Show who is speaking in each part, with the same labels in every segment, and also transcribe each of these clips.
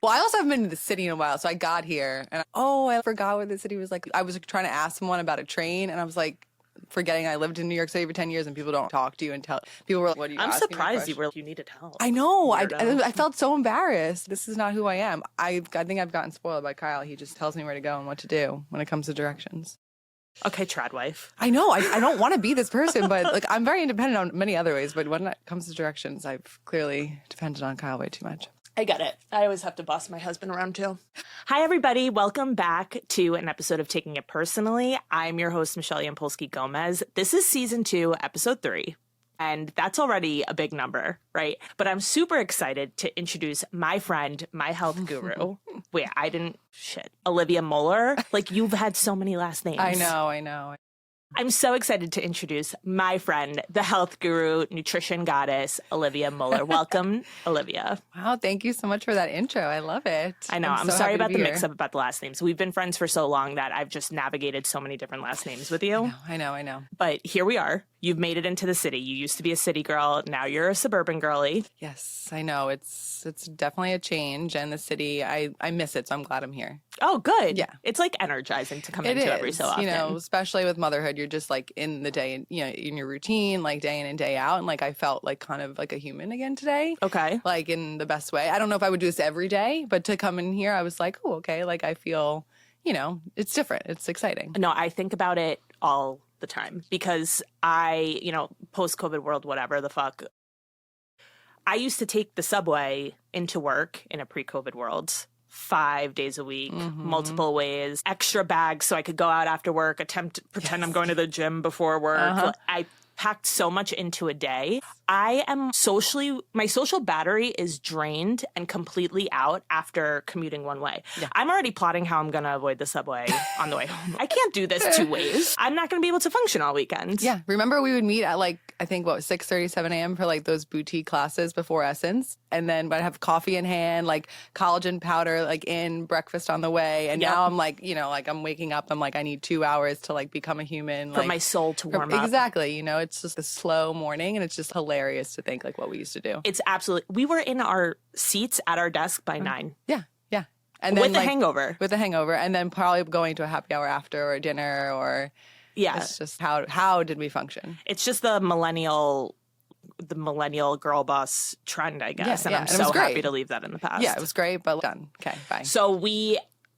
Speaker 1: Well, I also haven't been to the city in a while. So I got here and I forgot what the city was like. I was trying to ask someone about a train and I was like, forgetting I lived in New York City for 10 years and people don't talk to you and tell. People were like, what are you
Speaker 2: I'm
Speaker 1: asking
Speaker 2: surprised you needed help.
Speaker 1: I know.
Speaker 2: Weirdo.
Speaker 1: I felt so embarrassed. This is not who I am. I think I've gotten spoiled by Kyle. He just tells me where to go and what to do when it comes to directions.
Speaker 2: Okay, trad wife.
Speaker 1: I know. I don't want to be this person, but like I'm very independent on many other ways. But when it comes to directions, I've clearly depended on Kyle way too much.
Speaker 2: I get it. I always have to boss my husband around too. Hi, everybody. Welcome back to an episode of Taking It Personally. I'm your host, Michelle Yampolsky-Gomez. This is season 2, episode 3. And that's already a big number, right? But I'm super excited to introduce my friend, my health guru. Wait, Olivia Moeller. Like, you've had so many last names.
Speaker 1: I know.
Speaker 2: I'm so excited to introduce my friend, the health guru, nutrition goddess, Olivia Moeller. Welcome, Olivia.
Speaker 1: Wow, thank you so much for that intro. I love it.
Speaker 2: I know. I'm so sorry about the mix-up about the last names. We've been friends for so long that I've just navigated so many different last names with you.
Speaker 1: I know.
Speaker 2: But here we are. You've made it into the city. You used to be a city girl. Now you're a suburban girly.
Speaker 1: Yes, I know. It's definitely a change. And the city, I miss it, so I'm glad I'm here.
Speaker 2: Oh, good.
Speaker 1: Yeah.
Speaker 2: It's like energizing to come into every so often.
Speaker 1: You know, especially with motherhood, you're just like in the day, you know, in your routine, like day in and day out. And like I felt like kind of like a human again today.
Speaker 2: Okay.
Speaker 1: Like in the best way. I don't know if I would do this every day, but to come in here, I was like, oh, okay. Like I feel, you know, it's different. It's exciting.
Speaker 2: No, I think about it all the time because post-COVID world, whatever the fuck. I used to take the subway into work in a pre-COVID world 5 days a week, multiple ways, extra bags so I could go out after work, pretend I'm going to the gym before work. I packed so much into a day. My social battery is drained and completely out after commuting one way. Yeah. I'm already plotting how I'm going to avoid the subway on the way home. I can't do this 2 ways. I'm not going to be able to function all weekend.
Speaker 1: Yeah. Remember we would meet at like, I think 6:30, 7 a.m. for like those boutique classes before Essence. And then I'd have coffee in hand, like collagen powder, like in breakfast on the way. And now I'm like, you know, like I'm waking up. I'm like, I need 2 hours to like become a human.
Speaker 2: For my soul to warm up.
Speaker 1: Exactly. You know, it's just a slow morning and it's just hilarious to think like what we used to do.
Speaker 2: It's absolutely, we were in our seats at our desk by 9.
Speaker 1: Yeah. And then,
Speaker 2: with a hangover.
Speaker 1: With a hangover. And then probably going to a happy hour after or dinner or... Yeah. It's just how did we function?
Speaker 2: It's just the millennial girl boss trend, I guess. And I'm so happy to leave that in the past.
Speaker 1: Yeah, it was great, but done. Okay, bye.
Speaker 2: So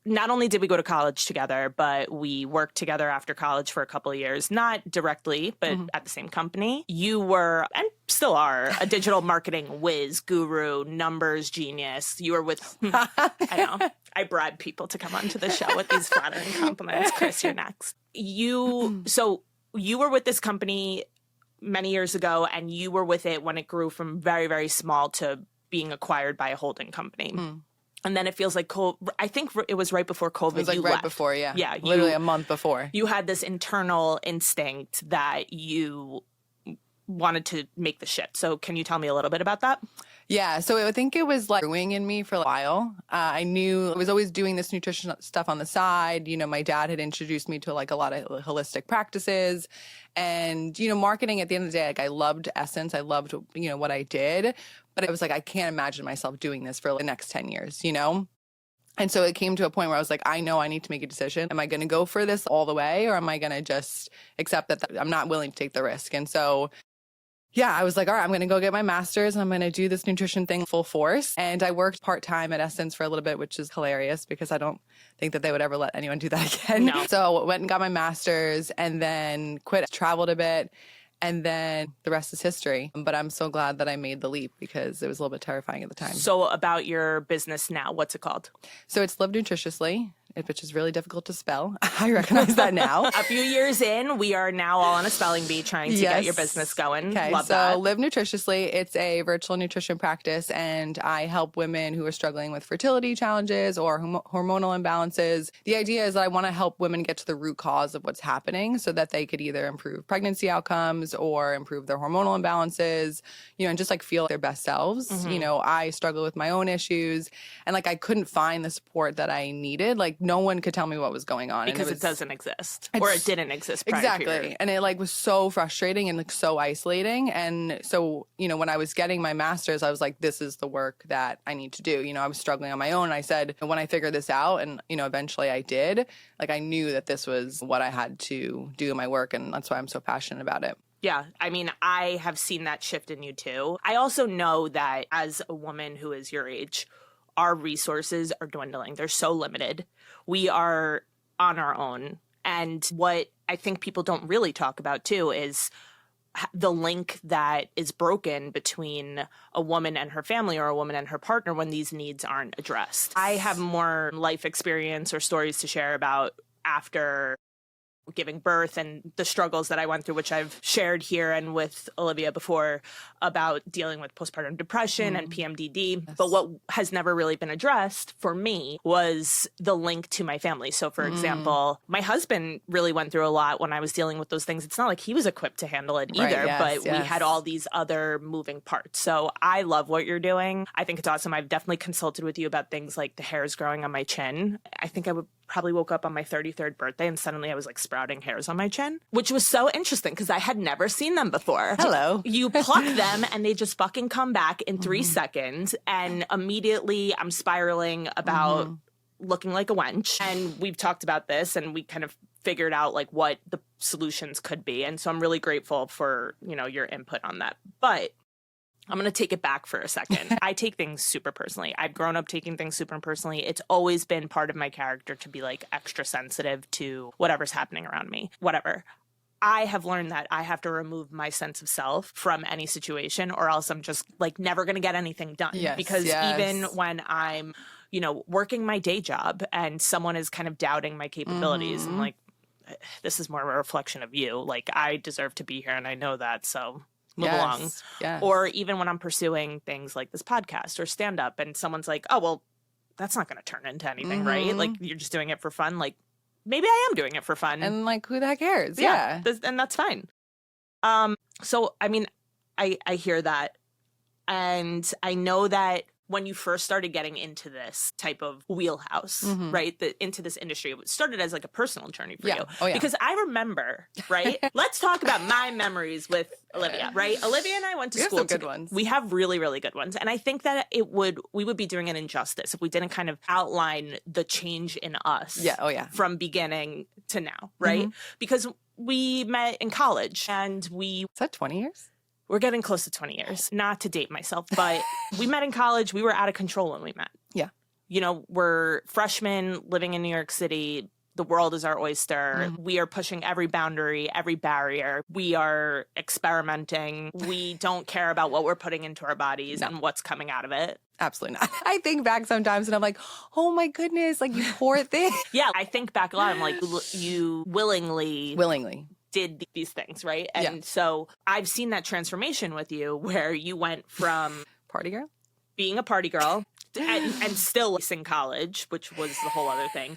Speaker 2: not only did we go to college together, but we worked together after college for a couple of years, not directly, but at the same company. You were, and still are, a digital marketing whiz, guru, numbers genius. You were with, I know, I bribe people to come onto the show with these flattering compliments. Chris, you're next. So you were with this company many years ago, and you were with it when it grew from very, very small to being acquired by a holding company. And then it feels like I think it was right before COVID.
Speaker 1: It was like right before, yeah.
Speaker 2: Yeah.
Speaker 1: Literally a month before.
Speaker 2: You had this internal instinct that you wanted to make the shift. So can you tell me a little bit about that?
Speaker 1: Yeah, so I think it was like brewing in me for a while. I knew I was always doing this nutrition stuff on the side. You know, my dad had introduced me to like a lot of holistic practices. And, you know, marketing at the end of the day, like I loved Essence. I loved, you know, what I did. But it was like, I can't imagine myself doing this for the next 10 years, you know? And so it came to a point where I was like, I know I need to make a decision. Am I going to go for this all the way? Or am I going to just accept that I'm not willing to take the risk? And so... yeah, I was like, all right, I'm going to go get my master's and I'm going to do this nutrition thing full force. And I worked part-time at Essence for a little bit, which is hilarious because I don't think that they would ever let anyone do that again.
Speaker 2: No.
Speaker 1: So went and got my master's and then quit, traveled a bit. And then the rest is history. But I'm so glad that I made the leap because it was a little bit terrifying at the time.
Speaker 2: So about your business now, what's it called?
Speaker 1: So it's Live Nutritiously, which is really difficult to spell. I recognize that now.
Speaker 2: A few years in, we are now all on a spelling bee trying to get your business going.
Speaker 1: Okay,
Speaker 2: Love
Speaker 1: so
Speaker 2: that.
Speaker 1: Live Nutritiously, it's a virtual nutrition practice, and I help women who are struggling with fertility challenges or hormonal imbalances. The idea is that I want to help women get to the root cause of what's happening so that they could either improve pregnancy outcomes or improve their hormonal imbalances, you know, and just like feel their best selves. You know, I struggle with my own issues and like I couldn't find the support that I needed. Like no one could tell me what was going on.
Speaker 2: Because it doesn't exist. Or it didn't exist prior to
Speaker 1: Exactly. And it like was so frustrating and like so isolating. And so, you know, when I was getting my master's, I was like, this is the work that I need to do. You know, I was struggling on my own. I said, when I figured this out, and, you know, eventually I did, like I knew that this was what I had to do in my work. And that's why I'm so passionate about it.
Speaker 2: Yeah, I mean, I have seen that shift in you too. I also know that as a woman who is your age, our resources are dwindling. They're so limited. We are on our own. And what I think people don't really talk about too is the link that is broken between a woman and her family or a woman and her partner when these needs aren't addressed. I have more life experience or stories to share about after giving birth and the struggles that I went through, which I've shared here and with Olivia before, about dealing with postpartum depression and PMDD. Yes. But what has never really been addressed for me was the link to my family. So for example, my husband really went through a lot when I was dealing with those things. It's not like he was equipped to handle it either, but we had all these other moving parts. So I love what you're doing. I think it's awesome. I've definitely consulted with you about things like the hairs growing on my chin. I think I would probably woke up on my 33rd birthday and suddenly I was like sprouting hairs on my chin, which was so interesting because I had never seen them before.
Speaker 1: Hello.
Speaker 2: You pluck them and they just fucking come back in 3 seconds. And immediately I'm spiraling about looking like a wench. And we've talked about this and we kind of figured out like what the solutions could be. And so I'm really grateful for, you know, your input on that. But I'm going to take it back for a second. I take things super personally. I've grown up taking things super personally. It's always been part of my character to be like extra sensitive to whatever's happening around me, whatever. I have learned that I have to remove my sense of self from any situation or else I'm just like never going to get anything done. Because even when I'm, you know, working my day job and someone is kind of doubting my capabilities, I'm like, this is more a reflection of you. Like I deserve to be here and I know that. So move along. Yes. Or even when I'm pursuing things like this podcast or stand up and someone's like, oh, well, that's not going to turn into anything, right? Like you're just doing it for fun. Like maybe I am doing it for fun.
Speaker 1: And like, who the heck cares?
Speaker 2: And that's fine. So, I mean, I hear that. And I know that when you first started getting into this type of wheelhouse, right, into this industry, it started as like a personal journey for you. Oh, yeah. Because I remember, right? Let's talk about my memories with Olivia, right? Olivia and I went to school.
Speaker 1: We have some good ones.
Speaker 2: We have really, really good ones. And I think that we would be doing an injustice if we didn't kind of outline the change in us from beginning to now, right? Because we met in college and
Speaker 1: Is that 20 years?
Speaker 2: We're getting close to 20 years. Not to date myself, but we met in college. We were out of control when we met. Yeah. You know, we're freshmen living in New York City. The world is our oyster. We are pushing every boundary, every barrier. We are experimenting. We don't care about what we're putting into our bodies and what's coming out of it.
Speaker 1: Absolutely not. I think back sometimes and I'm like, oh my goodness, like you poor thing.
Speaker 2: Yeah, I think back a lot. I'm like, you willingly did these things, right? And so I've seen that transformation with you where you went from
Speaker 1: party girl,
Speaker 2: being a party girl and still in college, which was the whole other thing,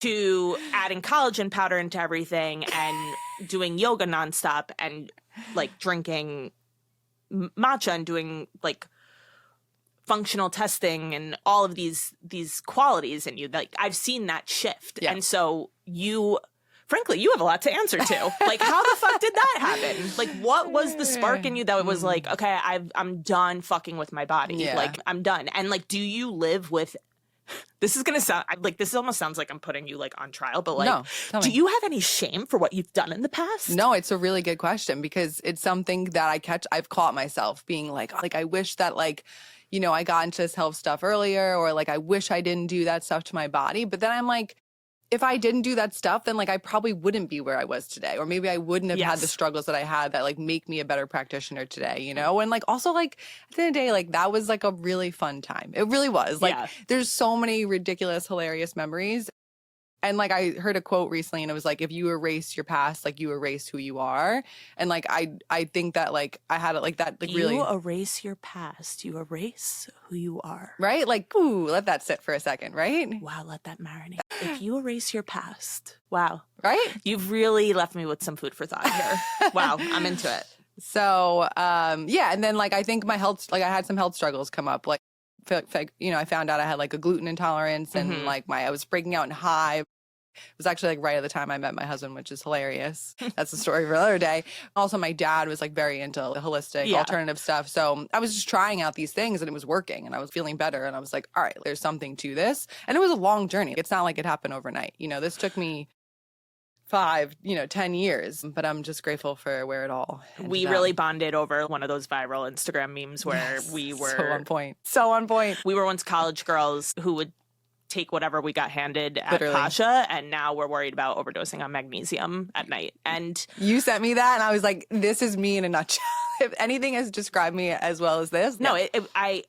Speaker 2: to adding collagen powder into everything and doing yoga nonstop and like drinking matcha and doing like functional testing and all of these qualities in you. Like I've seen that shift. And so frankly, you have a lot to answer to. Like, how the fuck did that happen? Like, what was the spark in you that it was like, okay, I'm done fucking with my body. Yeah. Like, I'm done. And like, do you live with? This is gonna sound like this almost sounds like I'm putting you like on trial, but like, no, do you have any shame for what you've done in the past?
Speaker 1: No, it's a really good question because it's something that I've caught myself being like I wish that like, you know, I got into this health stuff earlier, or like I wish I didn't do that stuff to my body. But then I'm like, if I didn't do that stuff, then like I probably wouldn't be where I was today. Or maybe I wouldn't have had the struggles that I had that like make me a better practitioner today, you know? And like also like at the end of the day, like that was like a really fun time. It really was. Like there's so many ridiculous, hilarious memories. And like I heard a quote recently and it was like, if you erase your past, like you erase who you are. And like I think that like I had it like that like really.
Speaker 2: You erase your past, you erase who you are.
Speaker 1: Right? Like, ooh, let that sit for a second, right?
Speaker 2: Wow, let that marinate. If you erase your past, wow.
Speaker 1: Right?
Speaker 2: You've really left me with some food for thought here. Wow, I'm into it.
Speaker 1: So, and then like I think my health, like I had some health struggles come up. Like I found out I had like a gluten intolerance and like I was breaking out in hives. It was actually like right at the time I met my husband, which is hilarious. That's a story for another day. Also, my dad was like very into holistic, alternative stuff. So I was just trying out these things and it was working and I was feeling better. And I was like, all right, there's something to this. And it was a long journey. It's not like it happened overnight. This took me 10 years, but I'm just grateful for where it all ended
Speaker 2: We
Speaker 1: up.
Speaker 2: really bonded over one of those viral Instagram memes where we were
Speaker 1: so on point. So on point.
Speaker 2: We were once college girls who would take whatever we got handed at
Speaker 1: Literally.
Speaker 2: Pasha, and now we're worried about overdosing on magnesium at night. And
Speaker 1: you sent me that, and I was like, "This is me in a nutshell." If anything has described me as well as this,
Speaker 2: no, I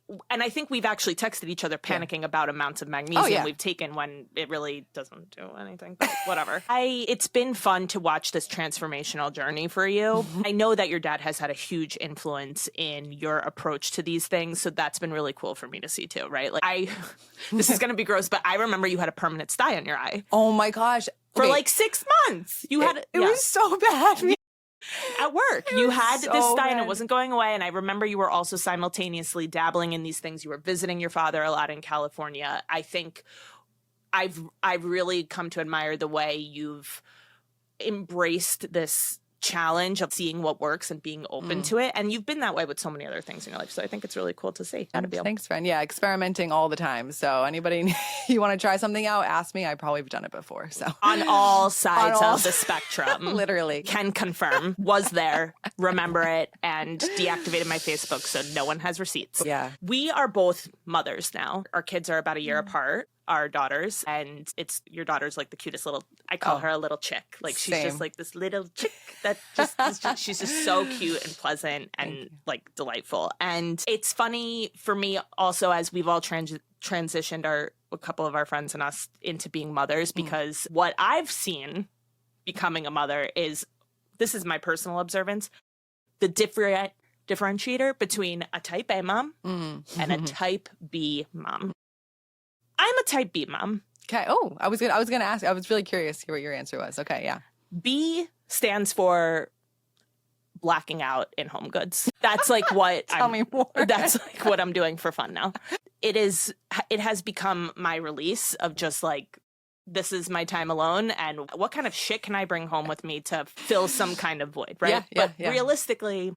Speaker 2: think we've actually texted each other panicking about amounts of magnesium we've taken when it really doesn't do anything. But whatever. It's been fun to watch this transformational journey for you. I know that your dad has had a huge influence in your approach to these things, so that's been really cool for me to see too. Right? Like this is going to be gross, but I remember you had a permanent sty on your eye.
Speaker 1: Oh my gosh!
Speaker 2: For like 6 months, you had
Speaker 1: it was so bad.
Speaker 2: At work, you had
Speaker 1: so
Speaker 2: this sty and
Speaker 1: bad.
Speaker 2: it wasn't going away. And I remember you were also simultaneously dabbling in these things. You were visiting your father a lot in California. I think I've really come to admire the way you've embraced this challenge of seeing what works and being open to it. And you've been that way with so many other things in your life. So I think it's really cool to see.
Speaker 1: Thanks, friend. Yeah, experimenting all the time. So anybody, you want to try something out, ask me. I probably have done it before. So
Speaker 2: on all sides of the spectrum.
Speaker 1: Literally.
Speaker 2: Can confirm. Was there, remember it, and deactivated my Facebook so no one has receipts.
Speaker 1: Yeah.
Speaker 2: We are both mothers now. Our kids are about a year apart. Our daughters, and your daughter's like the cutest little, I call her a little chick. Like she's just like this little chick that she's just so cute and pleasant and like delightful. And it's funny for me also as we've all transitioned a couple of our friends and us into being mothers, because what I've seen becoming a mother this is my personal observance, the differentiator between a type A mom and a type B mom. I'm a type B mom.
Speaker 1: Okay. Oh, I was gonna ask. I was really curious to hear what your answer was. Okay, yeah.
Speaker 2: B stands for blacking out in home goods. That's like what
Speaker 1: Tell me more.
Speaker 2: That's like what I'm doing for fun now. It has become my release of just like, this is my time alone, and what kind of shit can I bring home with me to fill some kind of void, right?
Speaker 1: Yeah,
Speaker 2: but realistically,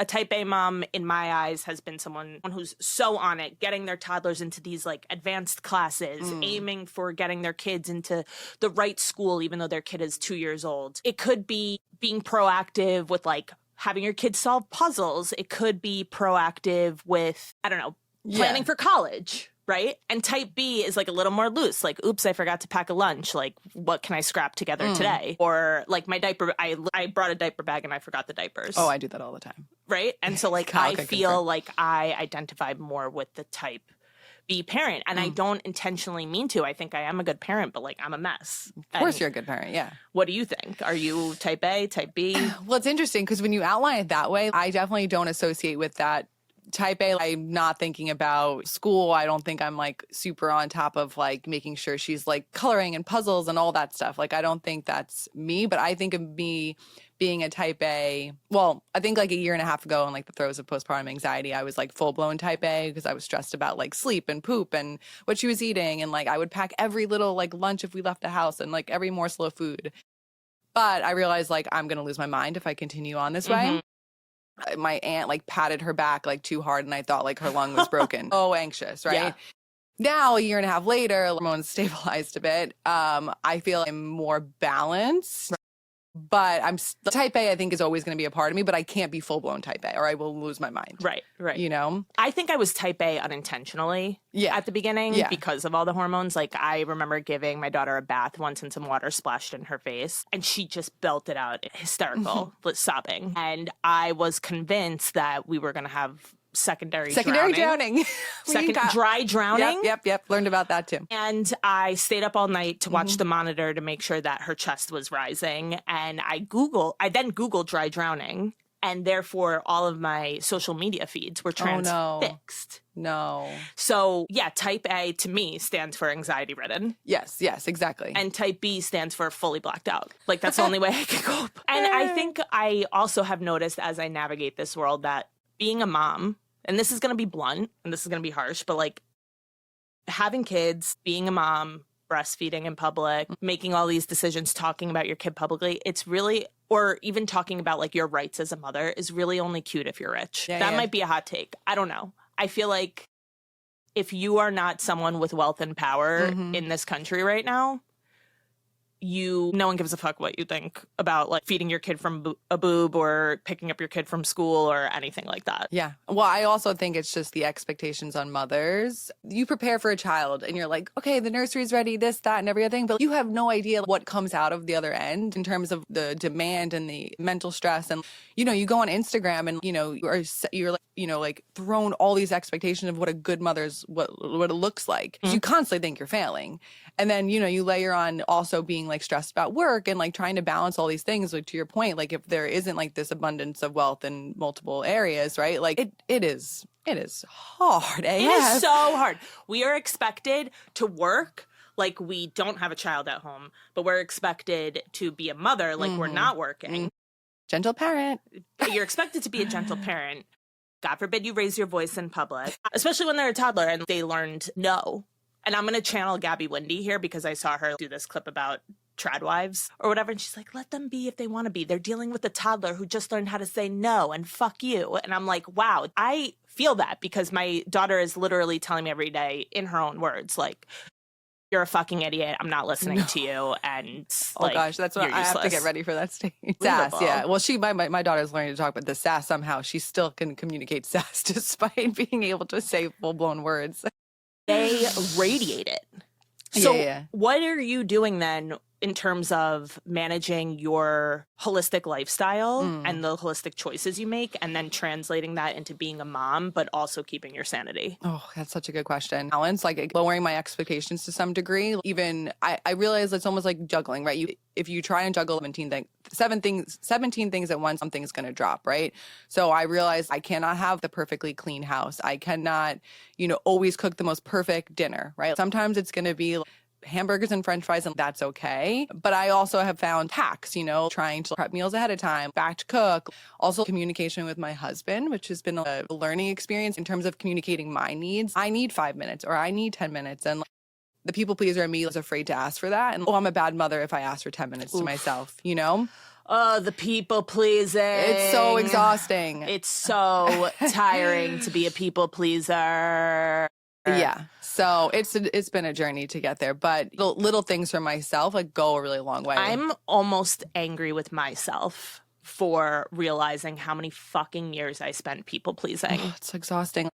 Speaker 2: a type A mom, in my eyes, has been someone who's so on it, getting their toddlers into these like advanced classes, aiming for getting their kids into the right school, even though their kid is 2 years old. It could be being proactive with like having your kids solve puzzles. It could be proactive with, I don't know, planning for college. Right? And type B is like a little more loose. Like, oops, I forgot to pack a lunch. Like, what can I scrap together today? Or like my diaper, I brought a diaper bag and I forgot the diapers.
Speaker 1: Oh, I do that all the time.
Speaker 2: Right? And so like, I feel like I identify more with the type B parent. And I don't intentionally mean to. I think I am a good parent, but like, I'm a mess.
Speaker 1: Of course you're a good parent, yeah.
Speaker 2: What do you think? Are you type A, type B?
Speaker 1: Well, it's interesting because when you outline it that way, I definitely don't associate with that. Type A, I'm not thinking about school. I don't think I'm like super on top of like making sure she's like coloring and puzzles and all that stuff. Like, I don't think that's me, but I think of me being a type A. Well, I think like a year and a half ago in like the throes of postpartum anxiety, I was like full blown type A because I was stressed about like sleep and poop and what she was eating. And like, I would pack every little like lunch if we left the house and like every morsel of food. But I realized like, I'm going to lose my mind if I continue on this way. My aunt like patted her back like too hard and I thought like her lung was broken. Oh, anxious, right?
Speaker 2: Yeah.
Speaker 1: Now, a year and a half later, hormones stabilized a bit. I feel I'm more balanced. But type A, I think, is always going to be a part of me, but I can't be full-blown type A or I will lose my mind.
Speaker 2: Right.
Speaker 1: You know?
Speaker 2: I think I was type A unintentionally at the beginning because of all the hormones. Like, I remember giving my daughter a bath once and some water splashed in her face, and she just belted out hysterical, sobbing. And I was convinced that we were going to have secondary drowning. Dry drowning.
Speaker 1: Yep. Learned about that too.
Speaker 2: And I stayed up all night to watch the monitor to make sure that her chest was rising. And I then Googled dry drowning. And therefore, all of my social media feeds were transfixed.
Speaker 1: No.
Speaker 2: So, yeah, type A to me stands for anxiety ridden.
Speaker 1: Yes, exactly.
Speaker 2: And type B stands for fully blacked out. Like, that's the only way I can cope. And I think I also have noticed as I navigate this world that being a mom and this is going to be blunt and this is going to be harsh, but like having kids, being a mom, breastfeeding in public, making all these decisions, talking about your kid publicly, it's really, or even talking about like your rights as a mother is really only cute if you're rich. That might be a hot take. I don't know. I feel like if you are not someone with wealth and power in this country right now, no one gives a fuck what you think about like feeding your kid from a boob or picking up your kid from school or anything like that.
Speaker 1: Yeah. Well, I also think it's just the expectations on mothers. You prepare for a child and you're like, okay, the nursery's ready, this, that, and every other thing. But you have no idea what comes out of the other end in terms of the demand and the mental stress. And, you know, you go on Instagram and, you know, you're like, you know, like thrown all these expectations of what a good mother's, what it looks like. You constantly think you're failing. And then, you know, you layer on also being like stressed about work and like trying to balance all these things. Like to your point, like if there isn't like this abundance of wealth in multiple areas, right? Like it is hard.
Speaker 2: It is so hard. We are expected to work like we don't have a child at home, but we're expected to be a mother like we're not working.
Speaker 1: Gentle parent.
Speaker 2: You're expected to be a gentle parent. God forbid you raise your voice in public, especially when they're a toddler and they learned no. And I'm going to channel Gabby Windy here because I saw her do this clip about trad wives or whatever. And she's like, let them be if they want to be. They're dealing with a toddler who just learned how to say no and fuck you. And I'm like, wow, I feel that because my daughter is literally telling me every day in her own words, like, you're a fucking idiot. I'm not listening to you. And like,
Speaker 1: oh gosh, that's what I have to get ready for that stage. Sass, yeah. Well, my daughter's learning to talk, but the sass somehow she still can communicate sass despite being able to say full blown words.
Speaker 2: They radiate it. So
Speaker 1: yeah.
Speaker 2: What are you doing then in terms of managing your holistic lifestyle and the holistic choices you make and then translating that into being a mom, but also keeping your sanity?
Speaker 1: Oh, that's such a good question. Balance, like lowering my expectations to some degree. Even I realize it's almost like juggling, right? If you try and juggle 17 things at once, something's going to drop, right? So I realized I cannot have the perfectly clean house. I cannot, you know, always cook the most perfect dinner, right? Sometimes it's going to be hamburgers and french fries, and that's okay. But I also have found hacks, you know, trying to prep meals ahead of time, batch cook, also communication with my husband, which has been a learning experience in terms of communicating my needs. I need 5 minutes or I need 10 minutes. And the people pleaser in me is afraid to ask for that. And I'm a bad mother if I ask for 10 minutes to myself, you know?
Speaker 2: Oh, the people pleasing.
Speaker 1: It's so exhausting.
Speaker 2: It's so tiring to be a people pleaser.
Speaker 1: Yeah. So it's been a journey to get there, but little things for myself like go a really long way.
Speaker 2: I'm almost angry with myself for realizing how many fucking years I spent people pleasing.
Speaker 1: Oh, it's exhausting.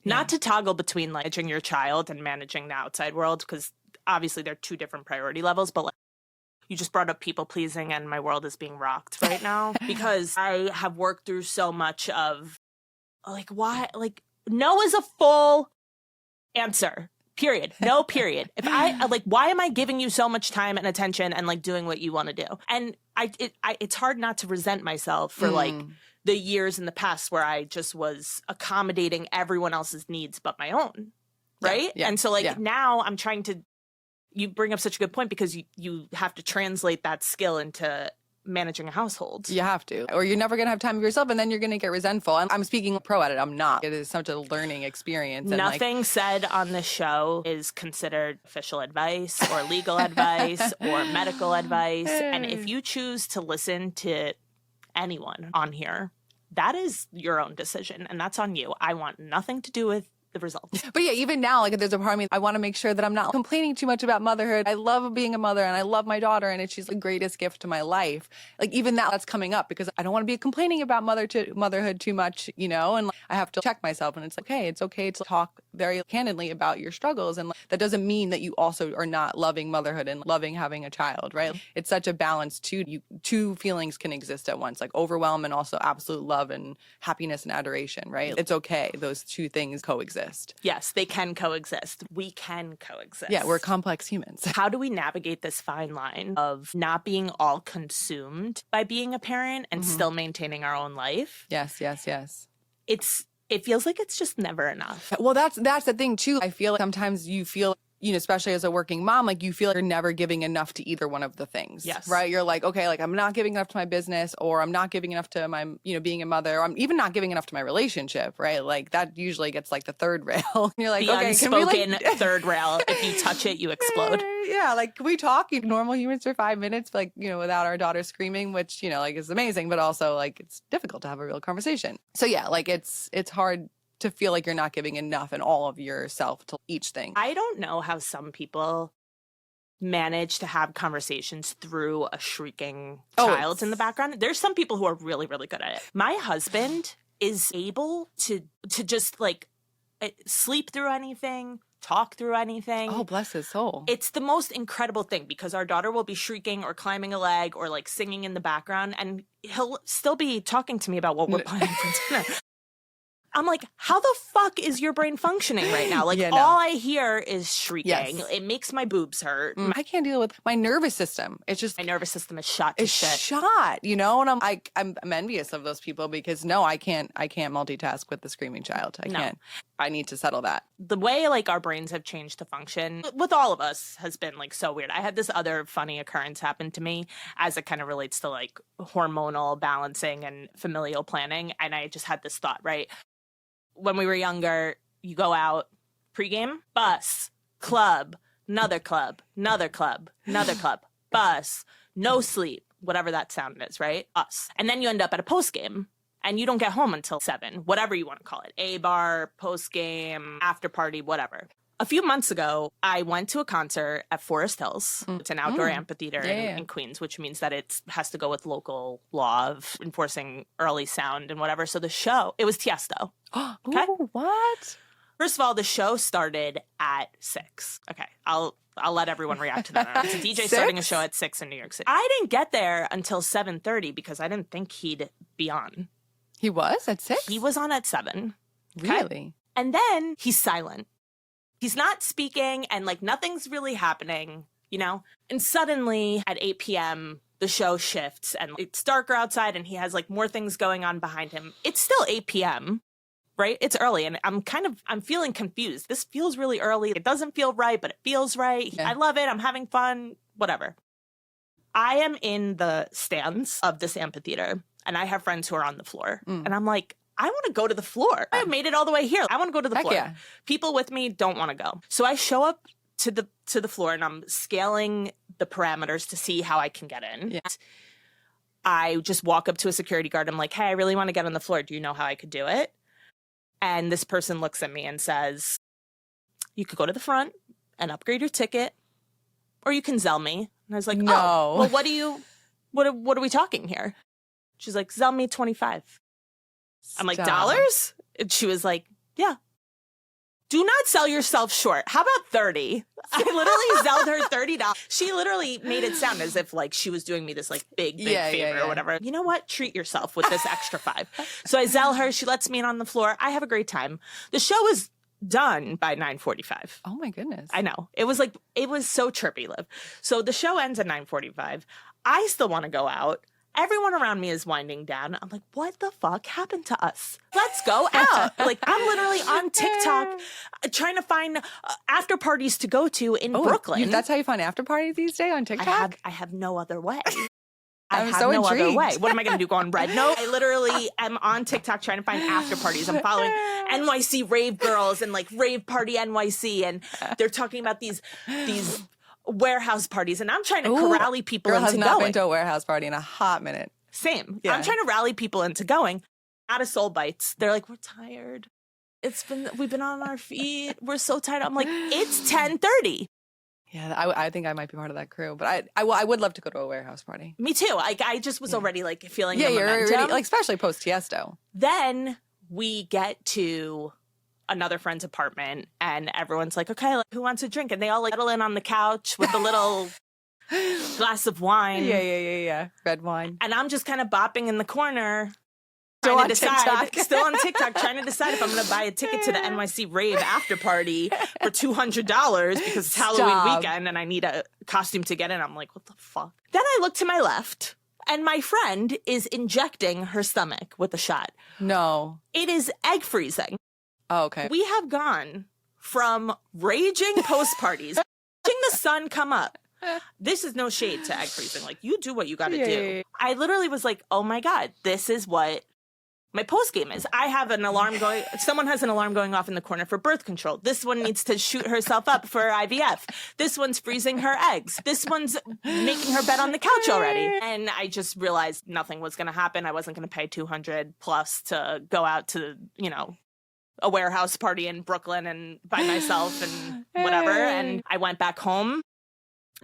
Speaker 2: Not to toggle between like managing your child and managing the outside world, because obviously they're two different priority levels, but like you just brought up people pleasing and my world is being rocked right now because I have worked through so much of like, why, like, no is a full answer, period. No, period. If I like, why am I giving you so much time and attention and like doing what you want to do? And it's hard not to resent myself for like the years in the past where I just was accommodating everyone else's needs but my own. Right.
Speaker 1: Yeah,
Speaker 2: and so like now I'm trying to, you bring up such a good point because you have to translate that skill into managing a household.
Speaker 1: You have to, or you're never going to have time for yourself, and then you're going to get resentful. And I'm speaking pro at it. I'm not. It is such a learning experience. And
Speaker 2: nothing said on this show is considered official advice or legal advice or medical advice. And if you choose to listen to anyone on here, that is your own decision, and that's on you. I want nothing to do with the results.
Speaker 1: But yeah, even now, like there's a part of me, I want to make sure that I'm not complaining too much about motherhood. I love being a mother and I love my daughter and she's the greatest gift to my life. Like even that's coming up because I don't want to be complaining about motherhood too much, you know, and I have to check myself and it's like, hey, it's okay to talk very candidly about your struggles. And that doesn't mean that you also are not loving motherhood and loving having a child, right? It's such a balance too. Two feelings can exist at once, like overwhelm and also absolute love and happiness and adoration, right? It's okay. Those two things coexist.
Speaker 2: Yes, they can coexist. We can coexist.
Speaker 1: Yeah, we're complex humans.
Speaker 2: How do we navigate this fine line of not being all consumed by being a parent and still maintaining our own life?
Speaker 1: Yes.
Speaker 2: It feels like it's just never enough.
Speaker 1: Well, that's the thing too. I feel like sometimes you feel especially as a working mom, like you feel like you're never giving enough to either one of the things.
Speaker 2: Yes.
Speaker 1: Right. You're like, okay, like I'm not giving enough to my business, or I'm not giving enough to my, being a mother, or I'm even not giving enough to my relationship. Right. Like that usually gets like the third rail. And you're like,
Speaker 2: The
Speaker 1: okay,
Speaker 2: unspoken
Speaker 1: can we like
Speaker 2: third rail. If you touch it, you explode.
Speaker 1: Yeah. Like, can we talk normal humans for 5 minutes, like, without our daughter screaming, which, like is amazing, but also like it's difficult to have a real conversation. So yeah, like it's hard to feel like you're not giving enough and all of yourself to each thing.
Speaker 2: I don't know how some people manage to have conversations through a shrieking child in the background. There's some people who are really, really good at it. My husband is able to just like sleep through anything, talk through anything.
Speaker 1: Oh, bless his soul.
Speaker 2: It's the most incredible thing, because our daughter will be shrieking or climbing a leg or like singing in the background, and he'll still be talking to me about what we're planning for dinner. I'm like, how the fuck is your brain functioning right now? Like, all I hear is shrieking.
Speaker 1: Yes.
Speaker 2: It makes my boobs hurt.
Speaker 1: I can't deal with my nervous system. It's just
Speaker 2: My nervous system is shot to shit.
Speaker 1: shot, and I'm envious of those people, because no, I can't multitask with the screaming child. I can't. I need to settle that.
Speaker 2: The way like our brains have changed to function with all of us has been like so weird. I had this other funny occurrence happen to me as it kind of relates to like hormonal balancing and familial planning. And I just had this thought, right? When we were younger, you go out, pregame, bus, club, another club, another club, another club, bus, no sleep, whatever that sound is, right? Us. And then you end up at a postgame, and you don't get home until 7, whatever you want to call it. A-bar, postgame, after party, whatever. A few months ago, I went to a concert at Forest Hills. It's an outdoor amphitheater in Queens, which means that it has to go with local law of enforcing early sound and whatever. So the show, it was Tiesto.
Speaker 1: Okay. Ooh, what?
Speaker 2: First of all, the show started at 6. Okay, I'll let everyone react to that. It's a DJ starting a show at 6 in New York City. I didn't get there until 7:30 because I didn't think he'd be on.
Speaker 1: He was at 6?
Speaker 2: He was on at 7.
Speaker 1: Really?
Speaker 2: Okay? And then he's silent. He's not speaking, and like nothing's really happening, And suddenly at 8 p.m., the show shifts and it's darker outside and he has like more things going on behind him. It's still 8 p.m., right? It's early, and I'm feeling confused. This feels really early. It doesn't feel right, but it feels right. Yeah. I love it. I'm having fun, whatever. I am in the stands of this amphitheater, and I have friends who are on the floor. And I'm like, I want to go to the floor. I made it all the way here. I want to go to the floor. Yeah. People with me don't want to go. So I show up to the floor, and I'm scaling the parameters to see how I can get in. Yeah. I just walk up to a security guard. I'm like, hey, I really want to get on the floor. Do you know how I could do it? And this person looks at me and says, you could go to the front and upgrade your ticket, or you can Zelle me. And I was like, no. Oh, well, what are we talking here? She's like, Zelle me 25. I'm like, dollars? And she was like, yeah. Do not sell yourself short. How about 30? I literally zelled her $30. She literally made it sound as if like she was doing me this like big favor or whatever. You know what? Treat yourself with this extra 5. So I zell her. She lets me in on the floor. I have a great time. The show is done by 9:45.
Speaker 1: Oh my goodness.
Speaker 2: I know. It was so trippy, Liv. So the show ends at 9:45. I still want to go out. Everyone around me is winding down. I'm like, what the fuck happened to us? Let's go out. Like, I'm literally on TikTok trying to find after parties to go to in Brooklyn.
Speaker 1: That's how you find after parties these days, on TikTok?
Speaker 2: I have no other way.
Speaker 1: I'm so intrigued.
Speaker 2: Other way. What am I going to do? Go on Red Note? I literally am on TikTok trying to find after parties. I'm following NYC rave girls and like rave party NYC, and they're talking about these warehouse parties, and I'm trying to rally people into going.
Speaker 1: Girl has not been to a warehouse party in a hot minute.
Speaker 2: Same. Yeah. I'm trying to rally people into going. Out of Soul Bites. They're like, we're tired. We've been on our feet. We're so tired. I'm like, it's 10:30.
Speaker 1: Yeah, I think I might be part of that crew, but I would love to go to a warehouse party.
Speaker 2: Me too. I just was already like feeling the
Speaker 1: you're
Speaker 2: momentum.
Speaker 1: already, like especially post Tiesto.
Speaker 2: Then we get to another friend's apartment, and everyone's like, okay, like, who wants a drink? And they all like settle in on the couch with a little glass of wine.
Speaker 1: Yeah. Red wine.
Speaker 2: And I'm just kind of bopping in the corner.
Speaker 1: Still on
Speaker 2: TikTok, trying to decide if I'm going to buy a ticket to the NYC rave after party for $200 because it's Halloween weekend and I need a costume to get in. I'm like, what the fuck? Then I look to my left, and my friend is injecting her stomach with a shot.
Speaker 1: No.
Speaker 2: It is egg freezing.
Speaker 1: Oh, okay.
Speaker 2: We have gone from raging post parties, watching the sun come up. This is no shade to egg freezing. Like, you do what you got to do. I literally was like, oh my God, this is what my post game is. I have an alarm going. Someone has an alarm going off in the corner for birth control. This one needs to shoot herself up for IVF. This one's freezing her eggs. This one's making her bed on the couch already. And I just realized nothing was going to happen. I wasn't going to pay $200 plus to go out to, you know, a warehouse party in Brooklyn and by myself and whatever. And I went back home.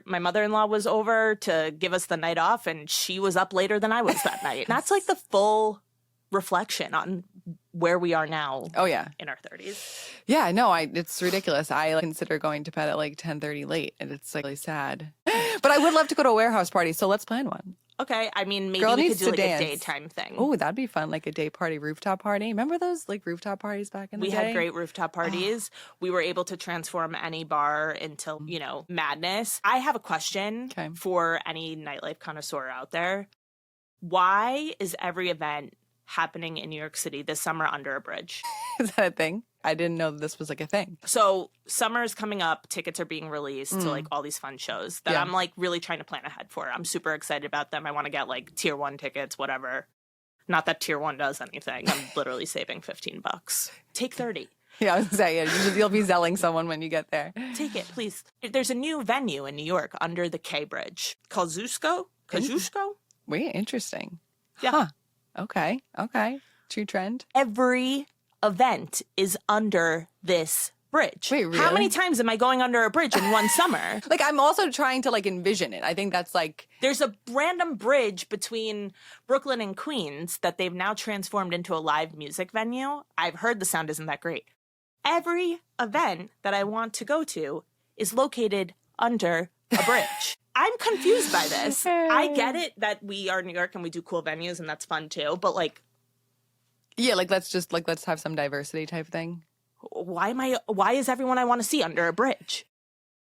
Speaker 2: My mother-in-law was over to give us the night off, and she was up later than I was that night. That's like the full reflection on where we are now.
Speaker 1: Oh, yeah.
Speaker 2: In our 30s.
Speaker 1: Yeah, no, it's ridiculous. I consider going to bed at like 10:30 late, and it's like really sad. But I would love to go to a warehouse party, so let's plan one.
Speaker 2: Okay, I mean, maybe
Speaker 1: Girl
Speaker 2: we
Speaker 1: needs
Speaker 2: could do
Speaker 1: to
Speaker 2: like
Speaker 1: dance.
Speaker 2: a daytime thing.
Speaker 1: Oh, that'd be fun, like a day party, rooftop party. Remember those like rooftop parties back in the
Speaker 2: We
Speaker 1: day?
Speaker 2: had great rooftop parties. We were able to transform any bar into, you know, madness. I have a question for any nightlife connoisseur out there. Why is every event happening in New York City this summer under a bridge?
Speaker 1: Is that a thing? I didn't know this was like a thing.
Speaker 2: So summer is coming up. Tickets are being released to like all these fun shows that I'm like really trying to plan ahead for. I'm super excited about them. I want to get like tier 1 tickets, whatever. Not that tier 1 does anything. I'm literally saving $15. Take 30.
Speaker 1: Yeah, I was saying, you'll be selling someone when you get there.
Speaker 2: Take it, please. There's a new venue in New York under the K Bridge called Kazushko?
Speaker 1: Wait, interesting.
Speaker 2: Yeah.
Speaker 1: Huh. Okay. True trend.
Speaker 2: Every event is under this bridge.
Speaker 1: Wait, really?
Speaker 2: How many times am I going under a bridge in one summer?
Speaker 1: Like, I'm also trying to like envision it. I think that's like...
Speaker 2: There's a random bridge between Brooklyn and Queens that they've now transformed into a live music venue. I've heard the sound isn't that great. Every event that I want to go to is located under a bridge. I'm confused by this. I get it that we are New York and we do cool venues and that's fun too, but like...
Speaker 1: Yeah, like let's have some diversity type thing.
Speaker 2: Why is everyone I want to see under a bridge?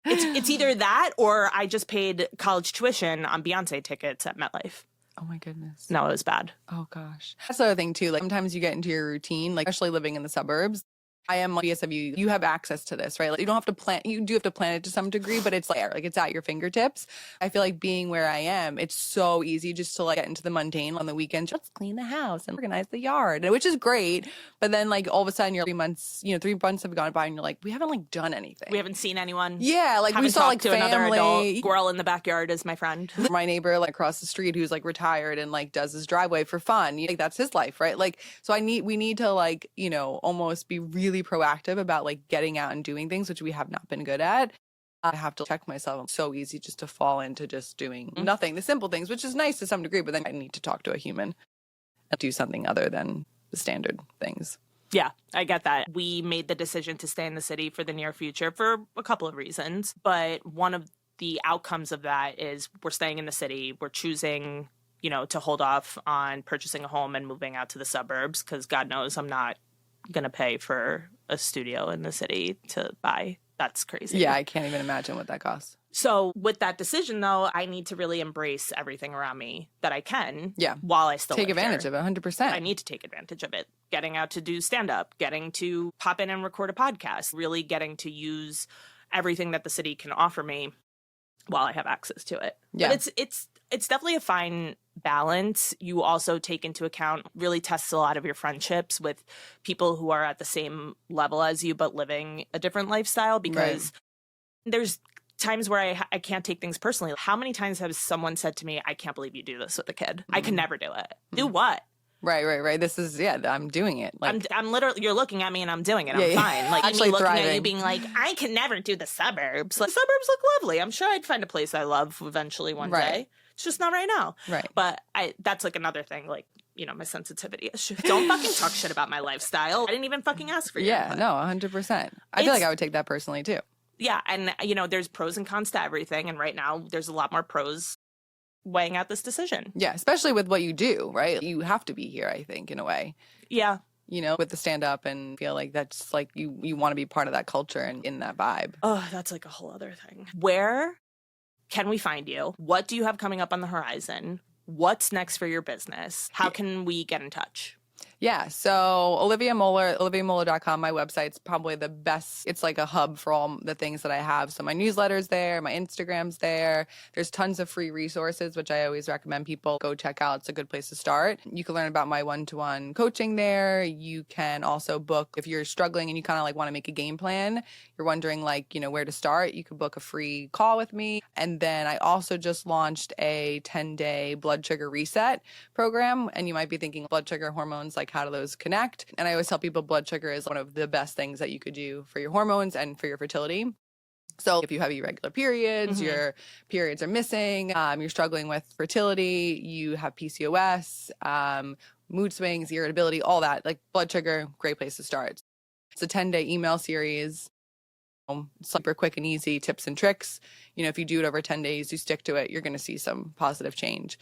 Speaker 2: It's either that or I just paid college tuition on Beyonce tickets at MetLife.
Speaker 1: Oh my goodness.
Speaker 2: No, it was bad.
Speaker 1: Oh gosh. That's the other thing too. Like sometimes you get into your routine, like especially living in the suburbs. I am like BSW, you have access to this, right? Like you don't have to plan, you do have to plan it to some degree, but it's like it's at your fingertips. I feel like being where I am, it's so easy just to like get into the mundane on the weekends. Let's clean the house and organize the yard, which is great. But then like all of a sudden you're 3 months, 3 months have gone by and you're like, we haven't like done anything.
Speaker 2: We haven't seen anyone.
Speaker 1: Yeah, like
Speaker 2: haven't
Speaker 1: we saw
Speaker 2: talked
Speaker 1: like
Speaker 2: to
Speaker 1: family.
Speaker 2: Another adult. Squirrel in the backyard is my friend.
Speaker 1: My neighbor like across the street who's like retired and like does his driveway for fun. Like that's his life, right? Like so we need to like, almost be really proactive about like getting out and doing things, which we have not been good at. I have to check myself. It's so easy just to fall into just doing nothing, the simple things, which is nice to some degree, but then I need to talk to a human and do something other than the standard things.
Speaker 2: Yeah, I get that. We made the decision to stay in the city for the near future for a couple of reasons, but one of the outcomes of that is we're staying in the city. We're choosing, to hold off on purchasing a home and moving out to the suburbs because God knows I'm not going to pay for a studio in the city to buy. That's crazy.
Speaker 1: Yeah, I can't even imagine what that costs.
Speaker 2: So with that decision, though, I need to really embrace everything around me that I can while I still
Speaker 1: take
Speaker 2: live
Speaker 1: advantage
Speaker 2: here.
Speaker 1: of it, 100%.
Speaker 2: I need to take advantage of it. Getting out to do stand-up, getting to pop in and record a podcast, really getting to use everything that the city can offer me while I have access to it.
Speaker 1: Yeah.
Speaker 2: But it's definitely a fine balance. You also take into account, really tests a lot of your friendships with people who are at the same level as you but living a different lifestyle because there's times where I can't take things personally. How many times has someone said to me, I can't believe you do this with a kid. I can never do it. Do what?
Speaker 1: Right. This is, I'm doing it. Like,
Speaker 2: I'm literally, you're looking at me and I'm doing it. I'm fine. Like,
Speaker 1: actually
Speaker 2: me looking
Speaker 1: thriving.
Speaker 2: at you being like, I can never do the suburbs. Like, suburbs look lovely. I'm sure I'd find a place I love eventually one day. It's just not right now.
Speaker 1: Right.
Speaker 2: But that's like another thing, like, my sensitivity is just, don't fucking talk shit about my lifestyle. I didn't even fucking ask for you.
Speaker 1: Yeah, no, 100%. I feel like I would take that personally too.
Speaker 2: Yeah. And, there's pros and cons to everything. And right now there's a lot more pros weighing out this decision.
Speaker 1: Yeah, especially with what you do, right? You have to be here, I think, in a way.
Speaker 2: Yeah.
Speaker 1: With the stand-up and feel like that's like you want to be part of that culture and in that vibe.
Speaker 2: Oh, that's like a whole other thing. Where can we find you? What do you have coming up on the horizon? What's next for your business? How can we get in touch?
Speaker 1: Yeah, so Olivia Moeller, oliviamoeller.com, my website's probably the best. It's like a hub for all the things that I have. So my newsletter's there, my Instagram's there. There's tons of free resources, which I always recommend people go check out. It's a good place to start. You can learn about my one-to-one coaching there. You can also book, if you're struggling and you kind of like want to make a game plan, you're wondering like, where to start, you could book a free call with me. And then I also just launched a 10-day blood sugar reset program. And you might be thinking blood sugar, hormones, like how do those connect? And I always tell people blood sugar is one of the best things that you could do for your hormones and for your fertility. So if you have irregular periods, your periods are missing, you're struggling with fertility, you have PCOS, mood swings, irritability, all that, like blood sugar, great place to start. It's a 10-day email series. Super quick and easy tips and tricks. If you do it over 10 days, you stick to it, you're going to see some positive change.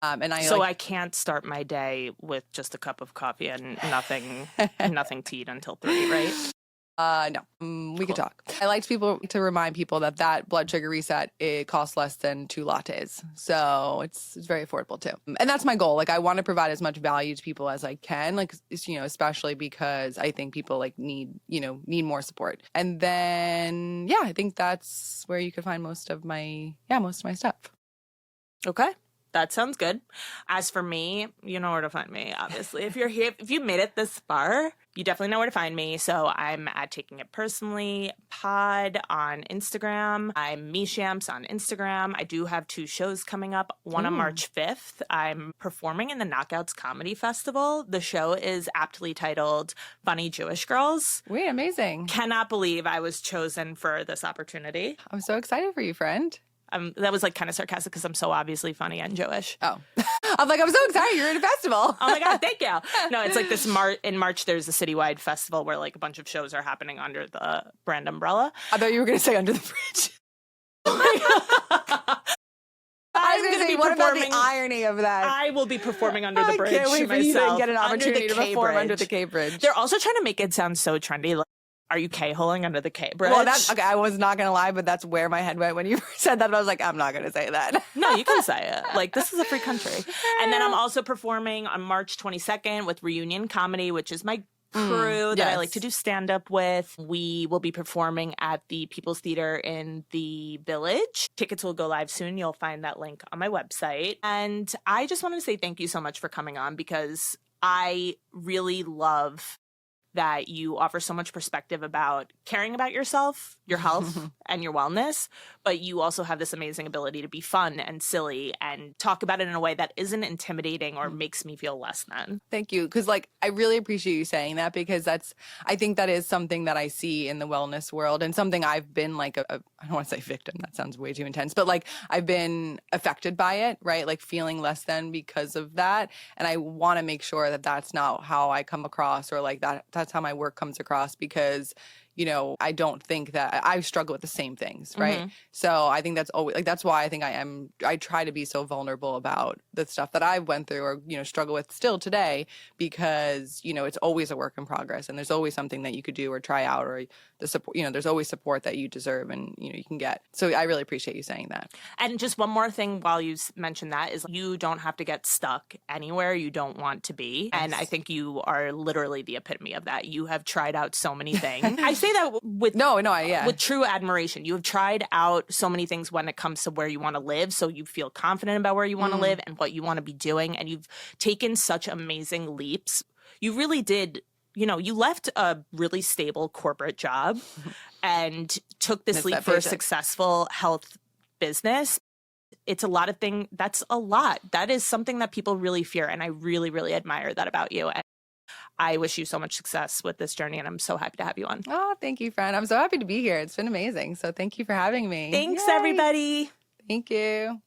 Speaker 2: I can't start my day with just a cup of coffee and nothing teed until 3, right?
Speaker 1: No, we could talk. I like to remind people that blood sugar reset, it costs less than 2 lattes. So it's very affordable too. And that's my goal. Like I want to provide as much value to people as I can, like, especially because I think people like need more support. And then, I think that's where you can find most of my stuff.
Speaker 2: Okay. That sounds good. As for me, you know where to find me, obviously. If you're here, if you made it this far, you definitely know where to find me. So I'm at Taking It Personally Pod on Instagram. I'm Mishamps on Instagram. I do have 2 shows coming up. One on March 5th. I'm performing in the Knockouts Comedy Festival. The show is aptly titled Funny Jewish Girls.
Speaker 1: Wait, amazing.
Speaker 2: Cannot believe I was chosen for this opportunity.
Speaker 1: I'm so excited for you, friend.
Speaker 2: That was like kind of sarcastic because I'm so obviously funny and Jewish.
Speaker 1: Oh, I'm so excited you're at a festival.
Speaker 2: Oh my God, thank you. No, it's like this in March, there's a citywide festival where like a bunch of shows are happening under the brand umbrella.
Speaker 1: I thought you were going to say under the bridge.
Speaker 2: I was going to say,
Speaker 1: what about the irony of that?
Speaker 2: I will be performing under the bridge.
Speaker 1: I can't wait for you to get an opportunity to perform under the K Bridge.
Speaker 2: They're also trying to make it sound so trendy. Like, are you K-holing under the K Bridge?
Speaker 1: Well, that's okay. I was not going to lie, but that's where my head went when you said that. I was like, I'm not going to say that.
Speaker 2: No, you can say it. Like, this is a free country. And then I'm also performing on March 22nd with Reunion Comedy, which is my crew that I like to do stand-up with. We will be performing at the People's Theater in the Village. Tickets will go live soon. You'll find that link on my website. And I just wanted to say thank you so much for coming on because I really love that you offer so much perspective about caring about yourself, your health, and your wellness, but you also have this amazing ability to be fun and silly and talk about it in a way that isn't intimidating or makes me feel less than.
Speaker 1: Thank you. Because I really appreciate you saying that because I think that is something that I see in the wellness world and something I've been like I don't want to say victim, that sounds way too intense, but like I've been affected by it, right? Like feeling less than because of that. And I want to make sure that that's not how I come across or like that's how my work comes across because I don't think that I struggle with the same things, right? So I think that's always that's why I think I try to be so vulnerable about the stuff that I went through or, struggle with still today because, it's always a work in progress and there's always something that you could do or try out or the support, there's always support that you deserve and, you can get. So I really appreciate you saying that.
Speaker 2: And just one more thing while you mentioned that is you don't have to get stuck anywhere you don't want to be. Yes. And I think you are literally the epitome of that. You have tried out so many things. I say that with with true admiration. You have tried out so many things when it comes to where you want to live, so you feel confident about where you want to live and what you want to be doing, and you've taken such amazing leaps. You really did. You left a really stable corporate job and took this leap for a successful health business. It's a lot of things. That's a lot. That is something that people really fear, and I really, really admire that about you. And I wish you so much success with this journey, and I'm so happy to have you on.
Speaker 1: Oh, thank you, friend. I'm so happy to be here. It's been amazing. So thank you for having me.
Speaker 2: Thanks, everybody.
Speaker 1: Thank you.